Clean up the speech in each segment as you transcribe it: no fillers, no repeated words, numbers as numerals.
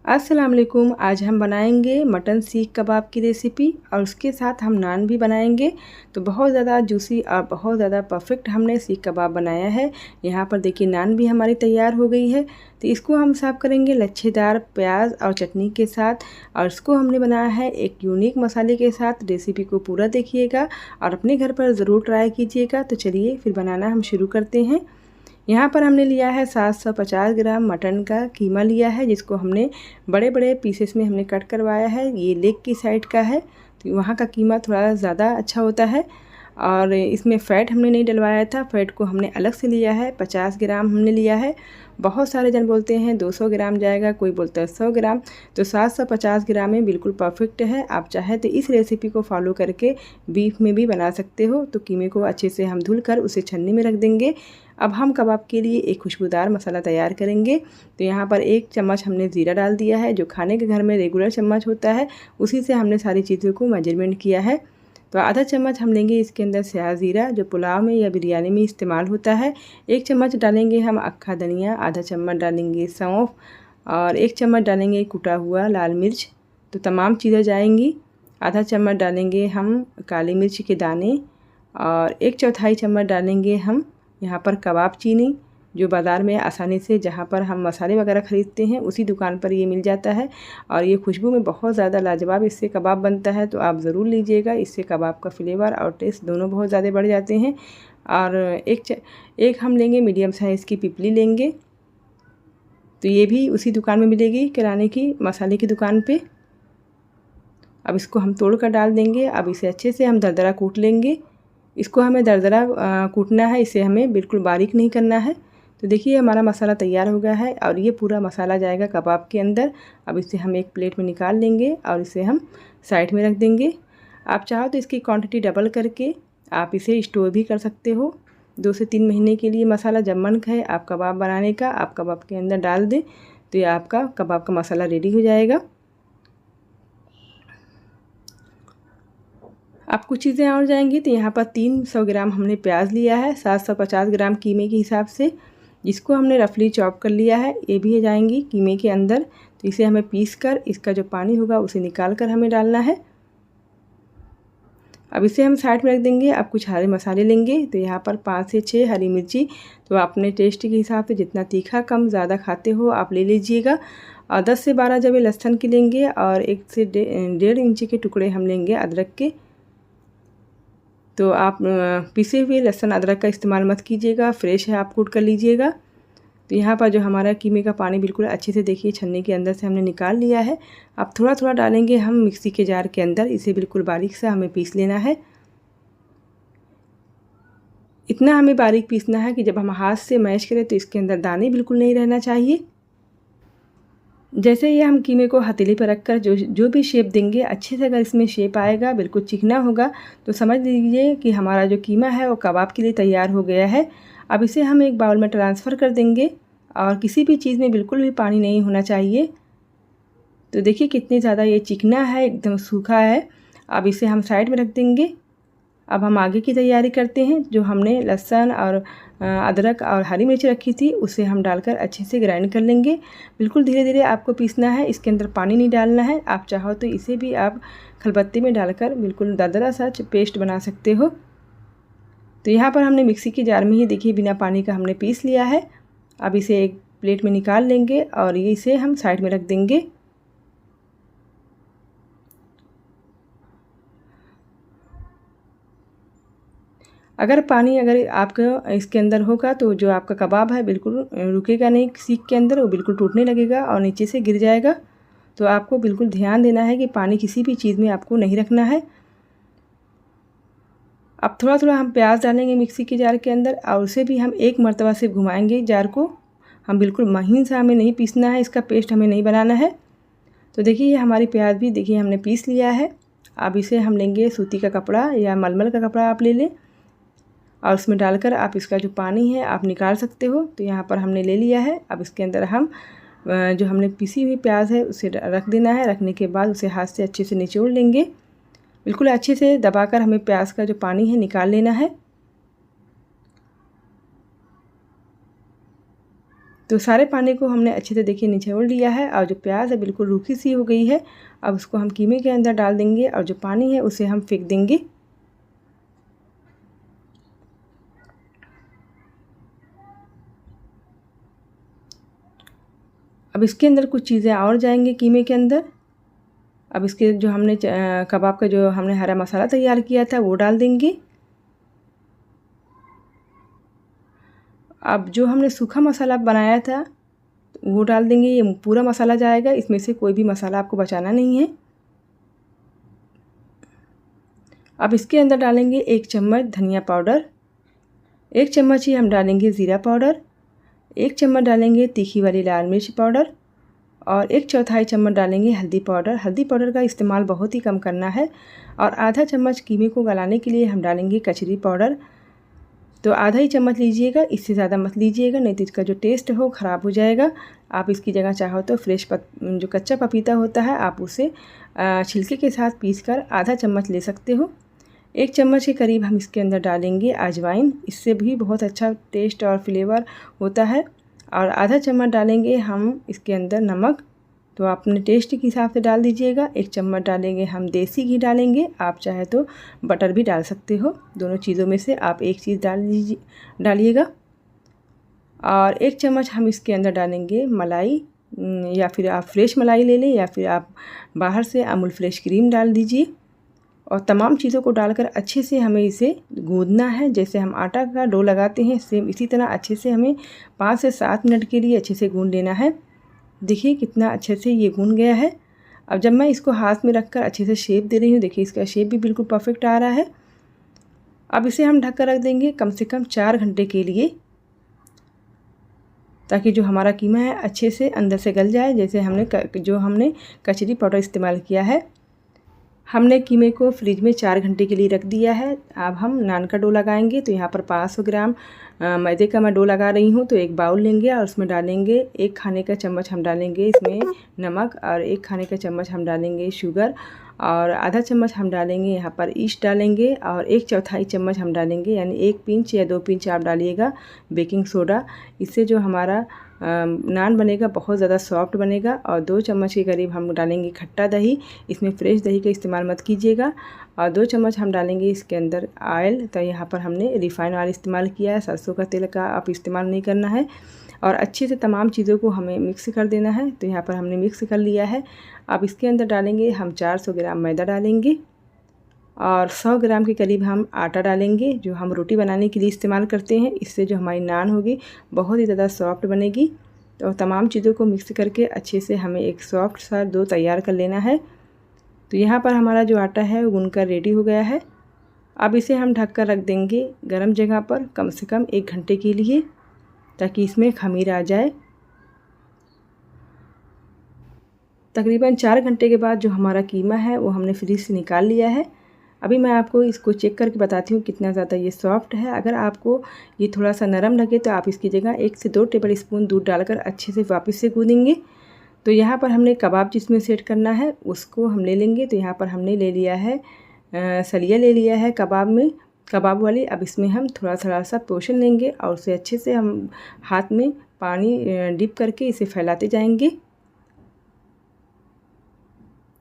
अस्सलाम वालेकुम। आज हम बनाएंगे मटन सीख कबाब की रेसिपी और उसके साथ हम नान भी बनाएंगे। तो बहुत ज़्यादा जूसी और बहुत ज़्यादा परफेक्ट हमने सीख कबाब बनाया है। यहाँ पर देखिए नान भी हमारी तैयार हो गई है। तो इसको हम सर्व करेंगे लच्छेदार प्याज और चटनी के साथ। और इसको हमने बनाया है एक यूनिक मसाले के साथ। रेसिपी को पूरा देखिएगा और अपने घर पर ज़रूर ट्राई कीजिएगा। तो चलिए फिर बनाना हम शुरू करते हैं। यहाँ पर हमने लिया है 750 ग्राम मटन का कीमा लिया है, जिसको हमने बड़े बड़े पीसेस में हमने कट करवाया है। ये लेग की साइड का है, तो वहाँ का कीमा थोड़ा ज़्यादा अच्छा होता है। और इसमें फ़ैट हमने नहीं डलवाया था, फ़ैट को हमने अलग से लिया है। 50 ग्राम हमने लिया है। बहुत सारे जन बोलते हैं 200 ग्राम जाएगा, कोई बोलता है 100 ग्राम। तो 750 ग्राम में बिल्कुल परफेक्ट है। आप चाहे तो इस रेसिपी को फॉलो करके बीफ में भी बना सकते हो। तो कीमे को अच्छे से हम धुल कर उसे छन्नी में रख देंगे। अब हम कबाब के लिए एक खुशबूदार मसाला तैयार करेंगे। तो यहाँ पर 1 चम्मच हमने ज़ीरा डाल दिया है, जो खाने के घर में रेगुलर चम्मच होता है, उसी से हमने सारी चीज़ों को मेजरमेंट किया है। तो आधा चम्मच हम लेंगे इसके अंदर स्याह ज़ीरा, जो पुलाव में या बिरयानी में इस्तेमाल होता है। 1 चम्मच डालेंगे हम अक्खा धनिया, आधा चम्मच डालेंगे सौंफ और 1 चम्मच डालेंगे कुटा हुआ लाल मिर्च। तो तमाम चीज़ें जाएंगी। आधा चम्मच डालेंगे हम काली मिर्च के दाने और 1/4 चम्मच डालेंगे हम यहाँ पर कबाब चीनी, जो बाज़ार में आसानी से जहाँ पर हम मसाले वगैरह ख़रीदते हैं उसी दुकान पर ये मिल जाता है। और ये खुशबू में बहुत ज़्यादा लाजवाब इससे कबाब बनता है, तो आप ज़रूर लीजिएगा। इससे कबाब का फ्लेवर और टेस्ट दोनों बहुत ज़्यादा बढ़ जाते हैं। और एक हम लेंगे मीडियम साइज़ की पिपली लेंगे, तो ये भी उसी दुकान में मिलेगी, किराने की मसाले की दुकान पे। अब इसको हम तोड़ कर डाल देंगे। अब इसे अच्छे से हम दरदरा कूट लेंगे। इसको हमें दरदरा कूटना है, इसे हमें बिल्कुल बारीक नहीं करना है। तो देखिए हमारा मसाला तैयार हो गया है और ये पूरा मसाला जाएगा कबाब के अंदर। अब इसे हम एक प्लेट में निकाल लेंगे और इसे हम साइड में रख देंगे। आप चाहो तो इसकी क्वांटिटी डबल करके आप इसे स्टोर भी कर सकते हो। 2 से 3 महीने के लिए मसाला जब मन है आप कबाब बनाने का, आप कबाब के अंदर डाल दें तो ये आपका कबाब का मसाला रेडी हो जाएगा। अब कुछ चीज़ें और जाएंगी। तो यहाँ पर 300 ग्राम हमने प्याज लिया है, 750 ग्राम कीमे के हिसाब से, जिसको हमने रफली चॉप कर लिया है। ये भी जाएंगी कीमे के अंदर। तो इसे हमें पीस कर इसका जो पानी होगा उसे निकाल कर हमें डालना है। अब इसे हम साइड में रख देंगे। अब कुछ हरे मसाले लेंगे। तो यहाँ पर 5 से 6 हरी मिर्ची, तो अपने टेस्ट के हिसाब से जितना तीखा कम ज़्यादा खाते हो आप ले लीजिएगा। और 10 से 12 जबे लहसुन के लेंगे और 1 से 1.5 इंची के टुकड़े हम लेंगे अदरक के। तो आप पिसे हुए लहसुन अदरक का इस्तेमाल मत कीजिएगा, फ्रेश है आप कूट कर लीजिएगा। तो यहाँ पर जो हमारा कीमे का पानी बिल्कुल अच्छे से देखिए छन्नी के अंदर से हमने निकाल लिया है। अब थोड़ा थोड़ा डालेंगे हम मिक्सी के जार के अंदर। इसे बिल्कुल बारीक से हमें पीस लेना है। इतना हमें बारीक पीसना है कि जब हम हाथ से मैश करें तो इसके अंदर दाने बिल्कुल नहीं रहना चाहिए। जैसे ये हम कीमे को हथेली पर रखकर जो भी शेप देंगे, अच्छे से अगर इसमें शेप आएगा, बिल्कुल चिकना होगा, तो समझ लीजिए कि हमारा जो कीमा है वो कबाब के लिए तैयार हो गया है। अब इसे हम एक बाउल में ट्रांसफ़र कर देंगे और किसी भी चीज़ में बिल्कुल भी पानी नहीं होना चाहिए। तो देखिए कितनी ज़्यादा ये चिकना है, एकदम सूखा है। अब इसे हम साइड में रख देंगे। अब हम आगे की तैयारी करते हैं। जो हमने लहसुन और अदरक और हरी मिर्च रखी थी उसे हम डालकर अच्छे से ग्राइंड कर लेंगे। बिल्कुल धीरे धीरे आपको पीसना है, इसके अंदर पानी नहीं डालना है। आप चाहो तो इसे भी आप खलबत्ते में डालकर बिल्कुल दरदरा सा पेस्ट बना सकते हो। तो यहाँ पर हमने मिक्सी के जार में ही देखिए बिना पानी का हमने पीस लिया है। अब इसे एक प्लेट में निकाल लेंगे और ये इसे हम साइड में रख देंगे। अगर पानी आपका इसके अंदर होगा तो जो आपका कबाब है बिल्कुल रुकेगा नहीं सीख के अंदर, वो बिल्कुल टूटने लगेगा और नीचे से गिर जाएगा। तो आपको बिल्कुल ध्यान देना है कि पानी किसी भी चीज़ में आपको नहीं रखना है। अब थोड़ा थोड़ा हम प्याज डालेंगे मिक्सी के जार के अंदर और उसे भी हम एक मरतबा से घुमाएंगे जार को। हम बिल्कुल महीन सा हमें नहीं पीसना है, इसका पेस्ट हमें नहीं बनाना है। तो देखिए हमारी प्याज भी देखिए हमने पीस लिया है। अब इसे हम लेंगे सूती का कपड़ा या मलमल का कपड़ा आप ले लें और उसमें डालकर आप इसका जो पानी है आप निकाल सकते हो। तो यहाँ पर हमने ले लिया है। अब इसके अंदर हम जो हमने पिसी हुई प्याज है उसे रख देना है। रखने के बाद उसे हाथ से अच्छे से निचोड़ लेंगे। बिल्कुल अच्छे से दबाकर हमें प्याज का जो पानी है निकाल लेना है। तो सारे पानी को हमने अच्छे से देखिए निचोड़ लिया है और जो प्याज है बिल्कुल रूखी सी हो गई है। अब उसको हम कीमे के अंदर डाल देंगे और जो पानी है उसे हम फेंक देंगे। अब इसके अंदर कुछ चीज़ें और जाएंगी कीमे के अंदर। अब इसके जो हमने कबाब का जो हमने हरा मसाला तैयार किया था वो डाल देंगे। अब जो हमने सूखा मसाला बनाया था वो डाल देंगे। ये पूरा मसाला जाएगा, इसमें से कोई भी मसाला आपको बचाना नहीं है। अब इसके अंदर डालेंगे 1 चम्मच धनिया पाउडर, 1 चम्मच ही हम डालेंगे ज़ीरा पाउडर, 1 चम्मच डालेंगे तीखी वाली लाल मिर्च पाउडर और 1/4 चम्मच डालेंगे हल्दी पाउडर। हल्दी पाउडर का इस्तेमाल बहुत ही कम करना है। और आधा चम्मच कीमे को गलाने के लिए हम डालेंगे कचरी पाउडर। तो आधा ही चम्मच लीजिएगा, इससे ज़्यादा मत लीजिएगा, नहीं तो इसका जो टेस्ट है वो ख़राब हो जाएगा। आप इसकी जगह चाहो तो जो कच्चा पपीता होता है आप उसे छिलके के साथ पीसकर आधा चम्मच ले सकते हो। 1 चम्मच के करीब हम इसके अंदर डालेंगे अजवाइन, इससे भी बहुत अच्छा टेस्ट और फ्लेवर होता है। और आधा चम्मच डालेंगे हम इसके अंदर नमक, तो आप अपने टेस्ट के हिसाब से डाल दीजिएगा। 1 चम्मच डालेंगे हम देसी घी डालेंगे, आप चाहे तो बटर भी डाल सकते हो, दोनों चीज़ों में से आप एक चीज़ डालिएगा। और 1 चम्मच हम इसके अंदर डालेंगे मलाई, या फिर आप फ्रेश मलाई ले लें या फिर आप बाहर से अमूल फ्रेश क्रीम डाल दीजिए। और तमाम चीज़ों को डालकर अच्छे से हमें इसे गूंदना है। जैसे हम आटा का डो लगाते हैं सेम इसी तरह अच्छे से हमें 5 से 7 मिनट के लिए अच्छे से गूंद लेना है। देखिए कितना अच्छे से ये गूंद गया है। अब जब मैं इसको हाथ में रखकर अच्छे से शेप दे रही हूँ, देखिए इसका शेप भी बिल्कुल परफेक्ट आ रहा है। अब इसे हम ढक कर रख देंगे कम से कम 4 घंटे के लिए, ताकि जो हमारा कीमा है अच्छे से अंदर से गल जाए। जैसे हमने कचरी पाउडर इस्तेमाल किया है। हमने कीमे को फ्रिज में 4 घंटे के लिए रख दिया है। अब हम नान का डो लगाएंगे। तो यहाँ पर 500 ग्राम मैदे का मैं डो लगा रही हूँ। तो एक बाउल लेंगे और उसमें डालेंगे 1 खाने का चम्मच हम डालेंगे इसमें नमक, और 1 खाने का चम्मच हम डालेंगे शुगर, और आधा चम्मच हम डालेंगे यहाँ पर ईस्ट डालेंगे, और 1/4 चम्मच हम डालेंगे, यानी 1 पिंच या 2 पिंच आप डालिएगा बेकिंग सोडा। इससे जो हमारा नान बनेगा बहुत ज़्यादा सॉफ्ट बनेगा। और 2 चम्मच के करीब हम डालेंगे खट्टा दही, इसमें फ्रेश दही का इस्तेमाल मत कीजिएगा। और 2 चम्मच हम डालेंगे इसके अंदर ऑयल। तो यहाँ पर हमने रिफाइंड ऑयल इस्तेमाल किया है, सरसों का तेल का आप इस्तेमाल नहीं करना है। और अच्छे से तमाम चीज़ों को हमें मिक्स कर देना है। तो यहाँ पर हमने मिक्स कर लिया है। अब इसके अंदर डालेंगे हम 400 ग्राम मैदा डालेंगे, और 100 ग्राम के करीब हम आटा डालेंगे, जो हम रोटी बनाने के लिए इस्तेमाल करते हैं। इससे जो हमारी नान होगी बहुत ही ज़्यादा सॉफ्ट बनेगी। तो तमाम चीज़ों को मिक्स करके अच्छे से हमें एक सॉफ्ट सा डो तैयार कर लेना है। तो यहाँ पर हमारा जो आटा है वो गूंदकर रेडी हो गया है। अब इसे हम ढक कर रख देंगे गर्म जगह पर कम से कम 1 घंटे के लिए, ताकि इसमें खमीर आ जाए। तकरीबन 4 घंटे के बाद जो हमारा कीमा है वो हमने फ्रिज से निकाल लिया है। अभी मैं आपको इसको चेक करके बताती हूँ कितना ज़्यादा ये सॉफ्ट है। अगर आपको ये थोड़ा सा नरम लगे तो आप इसकी जगह 1 से 2 टेबल स्पून दूध डालकर अच्छे से वापस से गूँदेंगे। तो यहाँ पर हमने कबाब जिसमें सेट करना है उसको हम ले लेंगे। तो यहाँ पर हमने ले लिया है सलिया ले लिया है कबाब वाली। अब इसमें हम थोड़ा थोड़ा सा पोर्शन लेंगे और उसे अच्छे से हम हाथ में पानी डिप करके इसे फैलाते जाएंगे।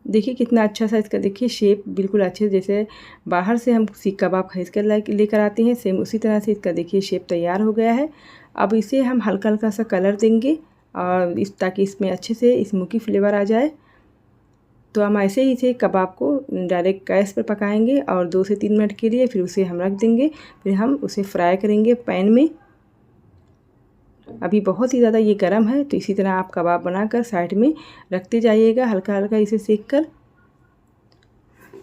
देखिए कितना अच्छा सा इसका देखिए शेप बिल्कुल अच्छे, जैसे बाहर से हम सीख कबाब खरीद कर लेकर आते हैं सेम उसी तरह से इसका देखिए शेप तैयार हो गया है। अब इसे हम हल्का हल्का सा कलर देंगे और ताकि इसमें अच्छे से स्मोकी फ्लेवर आ जाए। तो हम ऐसे ही इसे कबाब को डायरेक्ट गैस पर पकाएंगे और 2 से 3 मिनट के लिए, फिर उसे हम रख देंगे। फिर हम उसे फ्राई करेंगे पैन में। अभी बहुत ही ज़्यादा ये गर्म है, तो इसी तरह आप कबाब बनाकर साइड में रखते जाइएगा हल्का हल्का इसे सेक कर।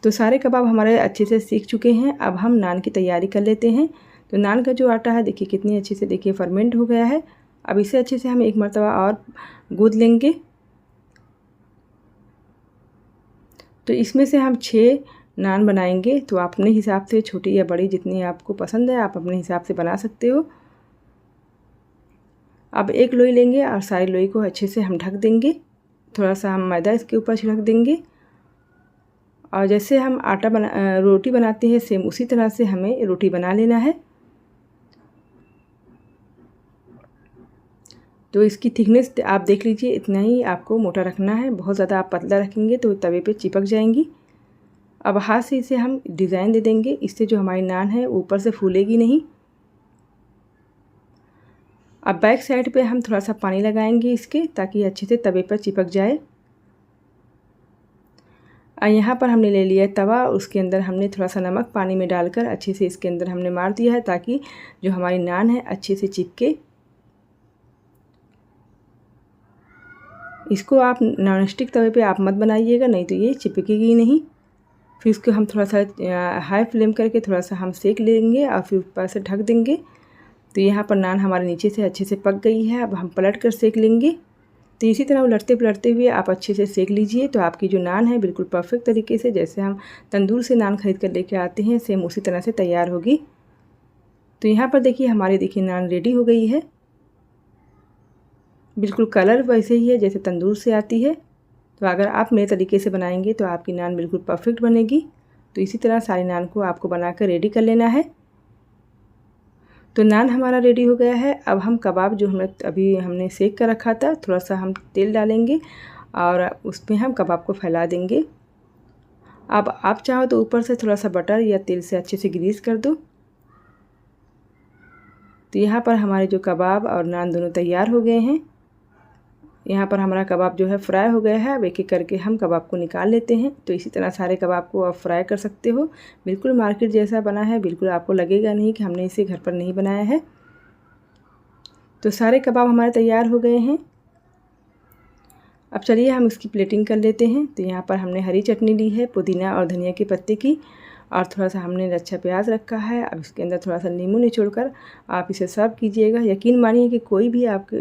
तो सारे कबाब हमारे अच्छे से सीख चुके हैं। अब हम नान की तैयारी कर लेते हैं। तो नान का जो आटा है देखिए कितनी अच्छे से देखिए फर्मेंट हो गया है। अब इसे अच्छे से हम एक मरतबा और गूंद लेंगे। तो इसमें से हम 6 नान बनाएंगे। तो आप अपने हिसाब से छोटी या बड़ी जितनी आपको पसंद है आप अपने हिसाब से बना सकते हो। अब एक लोई लेंगे और सारी लोई को अच्छे से हम ढक देंगे। थोड़ा सा हम मैदा इसके ऊपर छिड़क देंगे, और जैसे हम रोटी बनाते हैं सेम उसी तरह से हमें रोटी बना लेना है। तो इसकी थिकनेस आप देख लीजिए, इतना ही आपको मोटा रखना है। बहुत ज़्यादा आप पतला रखेंगे तो तवे पे चिपक जाएंगी। अब हाथ से इसे हम डिज़ाइन दे देंगे, इससे जो हमारी नान है ऊपर से फूलेगी नहीं। अब बैक साइड पे हम थोड़ा सा पानी लगाएंगे इसके, ताकि अच्छे से तवे पर चिपक जाए। और यहाँ पर हमने ले लिया तवा, उसके अंदर हमने थोड़ा सा नमक पानी में डालकर अच्छे से इसके अंदर हमने मार दिया है, ताकि जो हमारी नान है अच्छे से चिपके। इसको आप नॉन स्टिक तवे पे आप मत बनाइएगा, नहीं तो ये चिपकेगी नहीं। फिर इसको हम थोड़ा सा हाई फ्लेम करके थोड़ा सा हम सेक लेंगे और फिर ऊपर से ढक देंगे। तो यहाँ पर नान हमारे नीचे से अच्छे से पक गई है। अब हम पलट कर सेक लेंगे। तो इसी तरह उलटते पलटते हुए आप अच्छे से सेक लीजिए, तो आपकी जो नान है बिल्कुल परफेक्ट तरीके से, जैसे हम तंदूर से नान खरीद कर लेके आते हैं, सेम उसी तरह से तैयार होगी। तो यहाँ पर देखिए हमारी नान रेडी हो गई है। बिल्कुल कलर वैसे ही है जैसे तंदूर से आती है। तो अगर आप मेरे तरीके से बनाएंगे तो आपकी नान बिल्कुल परफेक्ट बनेगी। तो इसी तरह सारी नान को आपको बनाकर रेडी कर लेना है। तो नान हमारा रेडी हो गया है। अब हम कबाब जो हमने सेक कर रखा था, थोड़ा सा हम तेल डालेंगे और उसमें हम कबाब को फैला देंगे। अब आप चाहो तो ऊपर से थोड़ा सा बटर या तेल से अच्छे से ग्रीस कर दो। तो यहाँ पर हमारे जो कबाब और नान दोनों तैयार हो गए हैं। यहाँ पर हमारा कबाब जो है फ्राई हो गया है। अब एक एक करके हम कबाब को निकाल लेते हैं। तो इसी तरह सारे कबाब को आप फ्राई कर सकते हो। बिल्कुल मार्केट जैसा बना है, बिल्कुल आपको लगेगा नहीं कि हमने इसे घर पर नहीं बनाया है। तो सारे कबाब हमारे तैयार हो गए हैं। अब चलिए हम इसकी प्लेटिंग कर लेते हैं। तो यहाँ पर हमने हरी चटनी ली है, पुदीना और धनिया के पत्ते की, और थोड़ा सा हमने अच्छा प्याज रखा है। अब इसके अंदर थोड़ा सा नींबू निचोड़कर आप इसे सर्व कीजिएगा। यकीन मानिए कि कोई भी आपको